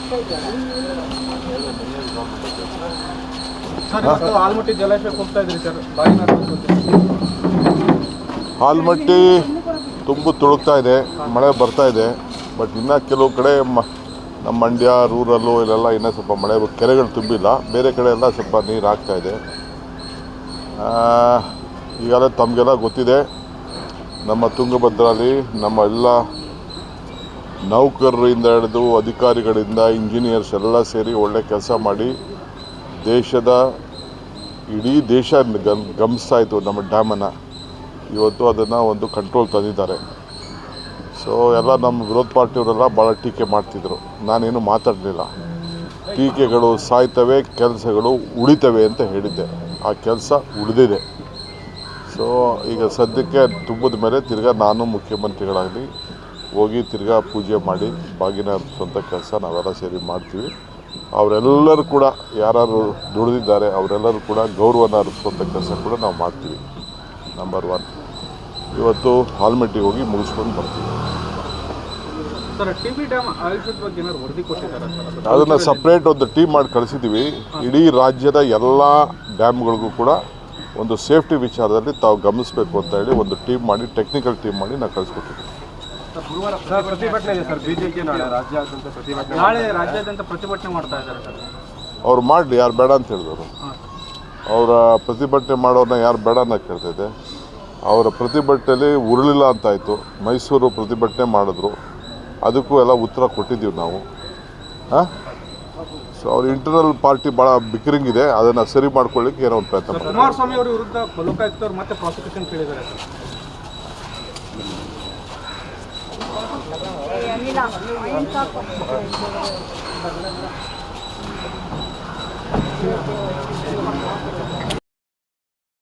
Sir ಇವತ್ತು ಆಲ್ಮಟ್ಟಿ ಜಲಾಶಯಕ್ಕೆ ಹೋಗ್ತಾ ಇದ್ರಿ ಸರ್, ಬಾಯಿನ ಆಲ್ಮಟ್ಟಿ ತುಂಬು ತುಳುಕ್ತಾ ಇದೆ, ಮಳೆ ಬರ್ತಾ ಇದೆ. ಬಟ್ ಇನ್ನೂ ಕೆಲವು ಕಡೆ ನಮ್ಮ ಮಂಡ್ಯ ರೂರಲ್ಲು ಇಲ್ಲೆಲ್ಲ ಇನ್ನೂ ಸ್ವಲ್ಪ ಮಳೆ ಕೆರೆಗಳು ತುಂಬಿಲ್ಲ. ಬೇರೆ ಕಡೆ ಎಲ್ಲ ಸ್ವಲ್ಪ ನೀರು ಆಗ್ತಾಯಿದೆ. ಈಗಾಗಲೇ ತಮಗೆಲ್ಲ ಗೊತ್ತಿದೆ, ನಮ್ಮ ತುಂಗಭದ್ರಲ್ಲಿ ನಮ್ಮ ಎಲ್ಲ ನೌಕರರಿಂದ ಹಿಡಿದು ಅಧಿಕಾರಿಗಳಿಂದ ಇಂಜಿನಿಯರ್ಸ್ ಎಲ್ಲ ಸೇರಿ ಒಳ್ಳೆ ಕೆಲಸ ಮಾಡಿ ದೇಶದ ಇಡೀ ದೇಶ ಗಮನಿಸ್ತಾ ಇತ್ತು ನಮ್ಮ ಡ್ಯಾಮನ್ನು. ಇವತ್ತು ಅದನ್ನು ಒಂದು ಕಂಟ್ರೋಲ್ ತಂದಿದ್ದಾರೆ. ಸೊ ಎಲ್ಲ ನಮ್ಮ ವಿರೋಧ ಪಾರ್ಟಿಯವರೆಲ್ಲ ಭಾಳ ಟೀಕೆ ಮಾಡ್ತಿದ್ರು. ನಾನೇನು ಮಾತಾಡಲಿಲ್ಲ. ಟೀಕೆಗಳು ಸಾಯ್ತವೆ, ಕೆಲಸಗಳು ಉಳಿತವೆ ಅಂತ ಹೇಳಿದ್ದೆ. ಆ ಕೆಲಸ ಉಳಿದಿದೆ. ಸೊ ಈಗ ಸದ್ಯಕ್ಕೆ ತುಂಬದ ಮೇಲೆ ತಿರ್ಗಾ ನಾನು ಮುಖ್ಯಮಂತ್ರಿಗಳಾಗಲಿ ಹೋಗಿ ತಿರ್ಗಾ ಪೂಜೆ ಮಾಡಿ ಬಾಗಿನ ಅರ್ಪಿಸುವಂಥ ಕೆಲಸ ನಾವೆಲ್ಲ ಸೇರಿ ಮಾಡ್ತೀವಿ. ಅವರೆಲ್ಲರೂ ಕೂಡ ಯಾರು ದುಡಿದಿದ್ದಾರೆ ಅವರೆಲ್ಲರೂ ಕೂಡ ಗೌರವನ ಅರ್ಪಿಸುವಂಥ ಕೆಲಸ ಕೂಡ ನಾವು ಮಾಡ್ತೀವಿ. ನಂಬರ್ 1 ಇವತ್ತು ಆಲ್ಮಟ್ಟಿಗೆ ಹೋಗಿ ಮುಗಿಸ್ಕೊಂಡು ಬರ್ತೀವಿ. ಅದನ್ನು ಸಪ್ರೇಟ್ ಒಂದು ಟೀಮ್ ಮಾಡಿ ಕಳಿಸಿದ್ದೀವಿ. ಇಡೀ ರಾಜ್ಯದ ಎಲ್ಲ ಡ್ಯಾಮ್ಗಳಿಗೂ ಕೂಡ ಒಂದು ಸೇಫ್ಟಿ ವಿಚಾರದಲ್ಲಿ ತಾವು ಗಮನಿಸಬೇಕು ಅಂತ ಹೇಳಿ ಒಂದು ಟೀಮ್ ಮಾಡಿ, ಟೆಕ್ನಿಕಲ್ ಟೀಮ್ ಮಾಡಿ ನಾವು ಕಳಿಸ್ಕೊಟ್ಟಿದ್ದೀವಿ. ಪ್ರತಿಭಟನೆ ಇದೆ ಸರ್, ಬಿಜೆಪಿ ರಾಜ್ಯಾದ್ಯಂತ ಪ್ರತಿಭಟನೆ ಮಾಡ್ತಾ ಇದ್ದಾರೆ ಸರ್. ಅವ್ರು ಮಾಡಲಿ, ಯಾರು ಬೇಡ ಅಂತ ಹೇಳಿದವರು. ಅವರ ಪ್ರತಿಭಟನೆ ಮಾಡೋರನ್ನ ಯಾರು ಬೇಡ ಅಂತ ಕೇಳ್ತಾಯಿದೆ. ಅವರ ಪ್ರತಿಭಟನೆಯಲ್ಲಿ ಉರುಳಿಲ್ಲ ಅಂತಾಯಿತು. ಮೈಸೂರು ಪ್ರತಿಭಟನೆ ಮಾಡಿದ್ರು, ಅದಕ್ಕೂ ಎಲ್ಲ ಉತ್ತರ ಕೊಟ್ಟಿದ್ದೀವಿ ನಾವು. ಸೊ ಅವ್ರ ಇಂಟರ್ನಲ್ ಪಾರ್ಟಿ ಭಾಳ ಬಿಕ್ಕರಿಂಗ್ ಇದೆ, ಅದನ್ನು ಸರಿ ಮಾಡ್ಕೊಳ್ಳಿಕ್ಕೆ ಏನೋ ಒಂದು ಪ್ರಯತ್ನ ಮಾಡ್ತಾರೆ. ಕುಮಾರಸ್ವಾಮಿ ಅವರ ವಿರುದ್ಧ ಲೋಕಾಯುಕ್ತರು ಮತ್ತೆ ಪ್ರಾಸಿಕ್ಯೂಷನ್ ಕೇಳಿದ್ದಾರೆ ಸರ್.